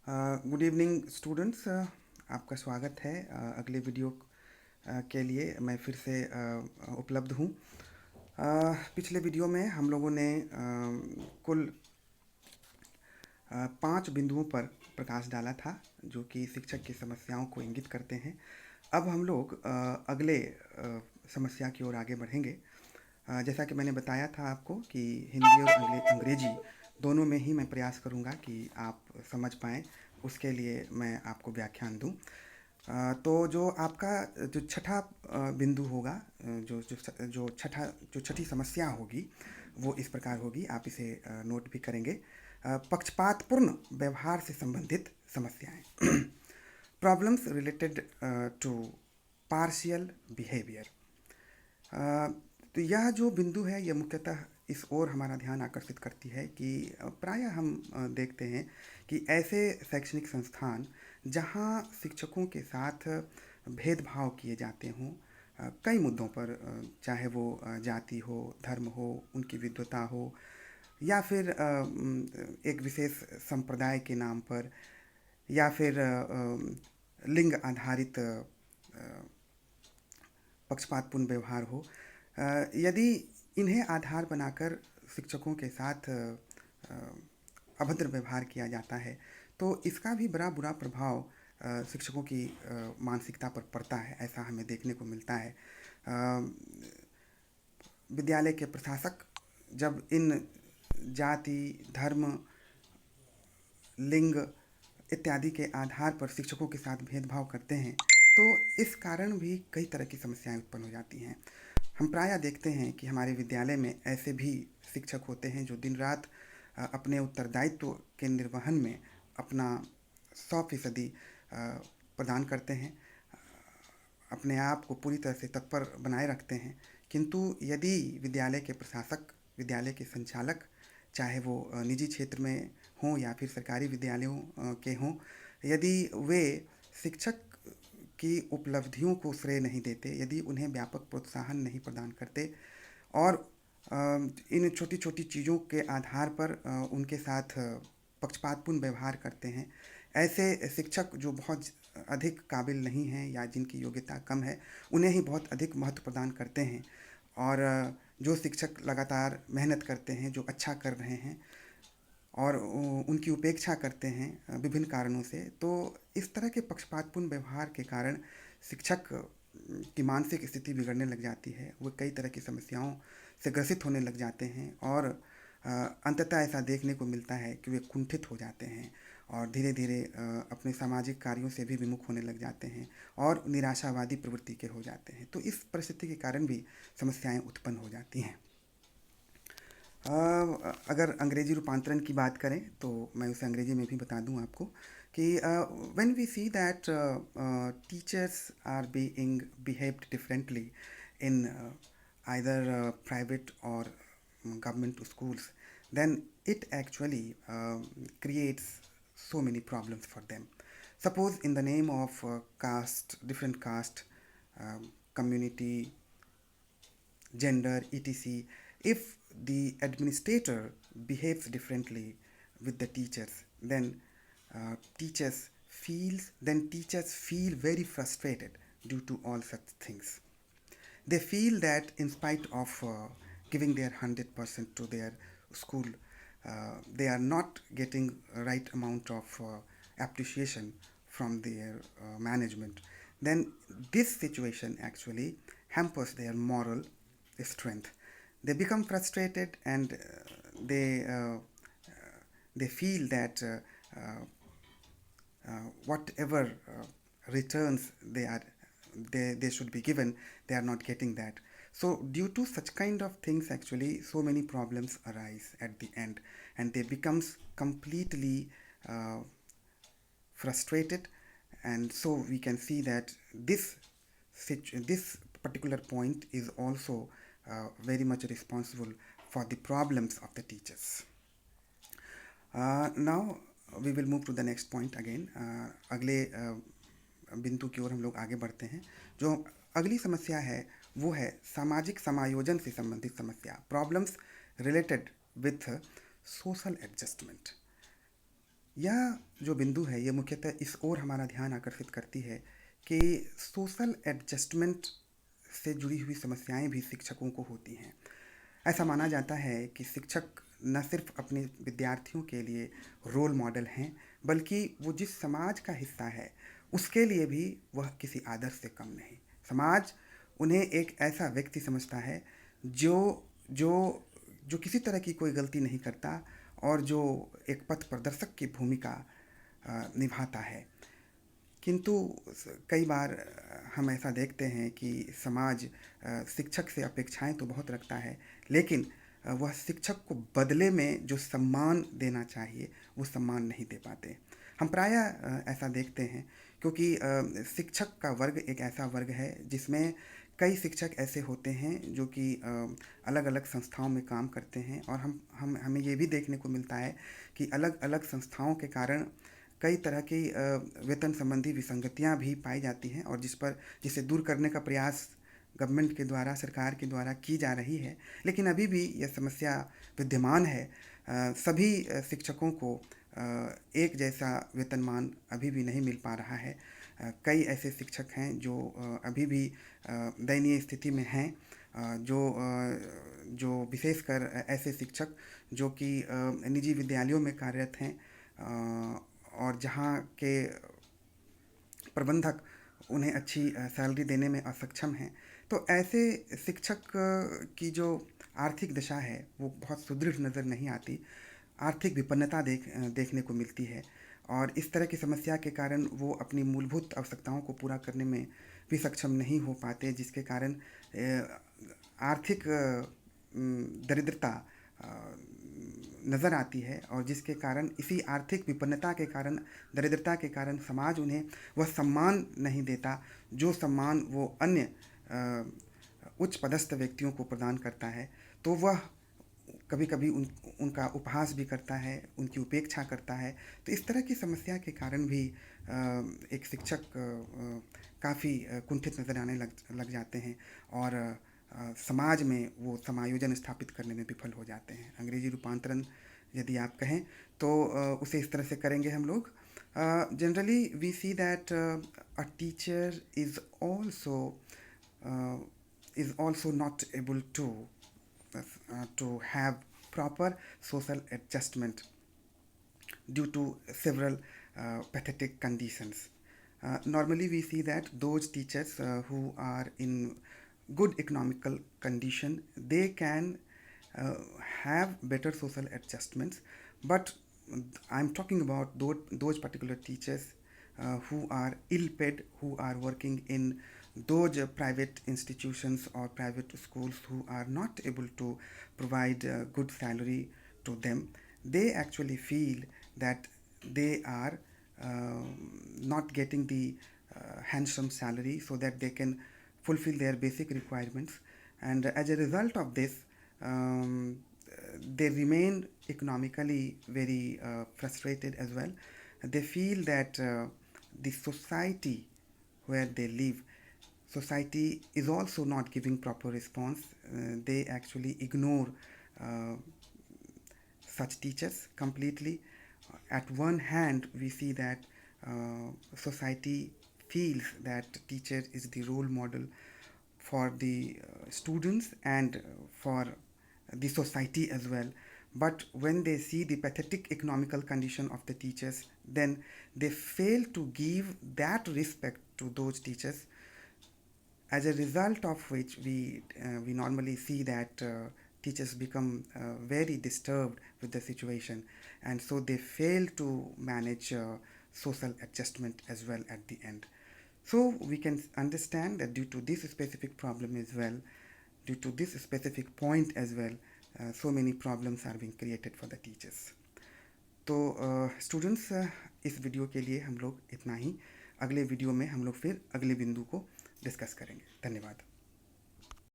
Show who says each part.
Speaker 1: Good evening students. आपका स्वागत है। अगले वीडियो के लिए मैं फिर से उपलब्ध हूँ। पिछले वीडियो में हम लोगों ने कुल 5 बिंदुओं पर प्रकाश डाला था जो कि शिक्षक की समस्याओं को इंगित करते हैं। अब हम लोग अगले समस्या की ओर आगे बढ़ेंगे। जैसा कि मैंने बताया था आपको कि हिंदी और अंग्रेजी दोनों में ही मैं प्रयास करूंगा कि आप समझ पाएँ, उसके लिए मैं आपको व्याख्यान दूं। तो जो आपका जो छठा बिंदु होगा, जो जो जो छठी समस्या होगी वो इस प्रकार होगी, आप इसे नोट भी करेंगे। पक्षपातपूर्ण व्यवहार से संबंधित समस्याएं। Problems related to partial behaviour. तो यह जो बिंदु है यह मुख्यतः इस ओर हमारा ध्यान आकर्षित करती है कि प्रायः हम देखते हैं कि ऐसे शैक्षणिक संस्थान जहां शिक्षकों के साथ भेदभाव किए जाते हों, कई मुद्दों पर, चाहे वो जाति हो, धर्म हो, उनकी विद्वता हो, या फिर एक विशेष संप्रदाय के नाम पर, या फिर लिंग आधारित पक्षपातपूर्ण व्यवहार हो, यदि इन्हें आधार बनाकर शिक्षकों के साथ अभद्र व्यवहार किया जाता है तो इसका भी बड़ा बुरा प्रभाव शिक्षकों की मानसिकता पर पड़ता है। ऐसा हमें देखने को मिलता है। विद्यालय के प्रशासक जब इन जाति, धर्म, लिंग इत्यादि के आधार पर शिक्षकों के साथ भेदभाव करते हैं तो इस कारण भी कई तरह की समस्याएं उत्पन्न हो जाती हैं। हम प्रायः देखते हैं कि हमारे विद्यालय में ऐसे भी शिक्षक होते हैं जो दिन रात अपने उत्तरदायित्व के निर्वहन में अपना 100% प्रदान करते हैं, अपने आप को पूरी तरह से तत्पर बनाए रखते हैं। किंतु यदि विद्यालय के प्रशासक, विद्यालय के संचालक, चाहे वो निजी क्षेत्र में हों या फिर सरकारी विद्यालयों के हों, यदि वे शिक्षक की उपलब्धियों को श्रेय नहीं देते, यदि उन्हें व्यापक प्रोत्साहन नहीं प्रदान करते और इन छोटी छोटी चीज़ों के आधार पर उनके साथ पक्षपातपूर्ण व्यवहार करते हैं, ऐसे शिक्षक जो बहुत अधिक काबिल नहीं हैं या जिनकी योग्यता कम है, उन्हें ही बहुत अधिक महत्व प्रदान करते हैं। और जो शिक्षक लगातार मेहनत करते हैं, जो अच्छा कर रहे हैं और उनकी उपेक्षा करते हैं विभिन्न कारणों से, तो इस तरह के पक्षपातपूर्ण व्यवहार के कारण शिक्षक की मानसिक स्थिति बिगड़ने लग जाती है। वो कई तरह की समस्याओं से ग्रसित होने लग जाते हैं और अंततः ऐसा देखने को मिलता है कि वे कुंठित हो जाते हैं और धीरे धीरे अपने सामाजिक कार्यों से भी विमुख होने लग जाते हैं और निराशावादी प्रवृत्ति के हो जाते हैं। तो इस परिस्थिति के कारण भी समस्याएं उत्पन्न हो जाती हैं। अगर अंग्रेजी रूपांतरण की बात करें तो मैं उसे अंग्रेजी में भी बता दूं आपको कि when we see that teachers are being behaved differently in either private और government schools, then it actually creates so many problems for them. Suppose in the name of caste, different caste, community, gender, etc., if the administrator behaves differently with the teachers, then teachers feel very frustrated due to all such things. They feel that in spite of giving their 100% to their school, they are not getting a right amount of appreciation from their management. Then this situation actually hampers their moral strength. They become frustrated and they feel that whatever returns they should be given, they are not getting that. So due to such kind of things, actually so many problems arise at the end and they becomes completely frustrated. And so we can see that this particular point is also very much responsible for the problems of the teachers. Now we will move to the next point again. अगले बिंदु की ओर हम लोग आगे बढ़ते हैं। जो अगली समस्या है वो है सामाजिक समायोजन से संबंधित समस्या, problems related with social adjustment. यह जो बिंदु है ये मुख्यतः इस ओर हमारा ध्यान आकर्षित करती है कि सोशल एडजस्टमेंट से जुड़ी हुई समस्याएं भी शिक्षकों को होती हैं। ऐसा माना जाता है कि शिक्षक न सिर्फ अपने विद्यार्थियों के लिए रोल मॉडल हैं, बल्कि वो जिस समाज का हिस्सा है उसके लिए भी वह किसी आदर्श से कम नहीं। समाज उन्हें एक ऐसा व्यक्ति समझता है जो जो जो किसी तरह की कोई गलती नहीं करता और जो एक पथ प्रदर्शक की भूमिका निभाता है। किंतु कई बार हम ऐसा देखते हैं कि समाज शिक्षक से अपेक्षाएं तो बहुत रखता है, लेकिन वह शिक्षक को बदले में जो सम्मान देना चाहिए वो सम्मान नहीं दे पाते। हम प्रायः ऐसा देखते हैं क्योंकि शिक्षक का वर्ग एक ऐसा वर्ग है जिसमें कई शिक्षक ऐसे होते हैं जो कि अलग अलग संस्थाओं में काम करते हैं, और हमें ये भी देखने को मिलता है कि अलग अलग संस्थाओं के कारण कई तरह की वेतन संबंधी विसंगतियां भी पाई जाती हैं, और जिसे दूर करने का प्रयास गवर्नमेंट के द्वारा, सरकार के द्वारा की जा रही है। लेकिन अभी भी यह समस्या विद्यमान है। सभी शिक्षकों को एक जैसा वेतनमान अभी भी नहीं मिल पा रहा है। कई ऐसे शिक्षक हैं जो अभी भी दयनीय स्थिति में हैं। जो विशेषकर ऐसे शिक्षक जो कि निजी विद्यालयों में कार्यरत हैं, और जहाँ के प्रबंधक उन्हें अच्छी सैलरी देने में असक्षम हैं। तो ऐसे शिक्षक की जो आर्थिक दशा है वो बहुत सुदृढ़ नज़र नहीं आती। आर्थिक विपन्नता देखने को मिलती है, और इस तरह की समस्या के कारण वो अपनी मूलभूत आवश्यकताओं को पूरा करने में भी सक्षम नहीं हो पाते, जिसके कारण आर्थिक दरिद्रता नज़र आती है, और जिसके कारण इसी आर्थिक विपन्नता के कारण, दरिद्रता के कारण समाज उन्हें वह सम्मान नहीं देता जो सम्मान वो अन्य उच्च पदस्थ व्यक्तियों को प्रदान करता है। तो वह कभी कभी उनका उपहास भी करता है, उनकी उपेक्षा करता है। तो इस तरह की समस्या के कारण भी एक शिक्षक काफ़ी कुंठित नज़र आने लग जाते हैं, और समाज में वो समायोजन स्थापित करने में विफल हो जाते हैं। अंग्रेजी रूपांतरण यदि आप कहें तो उसे इस तरह से करेंगे हम लोग। Generally we see that a teacher is also not able to have proper social adjustment due to several pathetic conditions. Normally we see that those teachers who are in good economical condition, they can uh, have better social adjustments, but I'm talking about those particular teachers who are ill paid, who are working in those private institutions or private schools, who are not able to provide good salary to them. They actually feel that they are uh, not getting the handsome salary so that they can fulfill their basic requirements, and as a result of this, um, they remain economically very frustrated as well. They feel that the society where they live, society is also not giving proper response. They actually ignore uh, such teachers completely. At one hand, we see that society feels that teacher is the role model for the students and for the society as well. But when they see the pathetic economical condition of the teachers, then they fail to give that respect to those teachers, as a result of which we normally see that teachers become very disturbed with the situation, and so they fail to manage social adjustment as well at the end. So we can understand that due to this specific problem as well, due to this specific point as well, so many problems are being created for the teachers. तो students, इस video के लिए हम लोग इतना ही। अगले video में हम लोग फिर अगले बिंदु को डिस्कस करेंगे। धन्यवाद।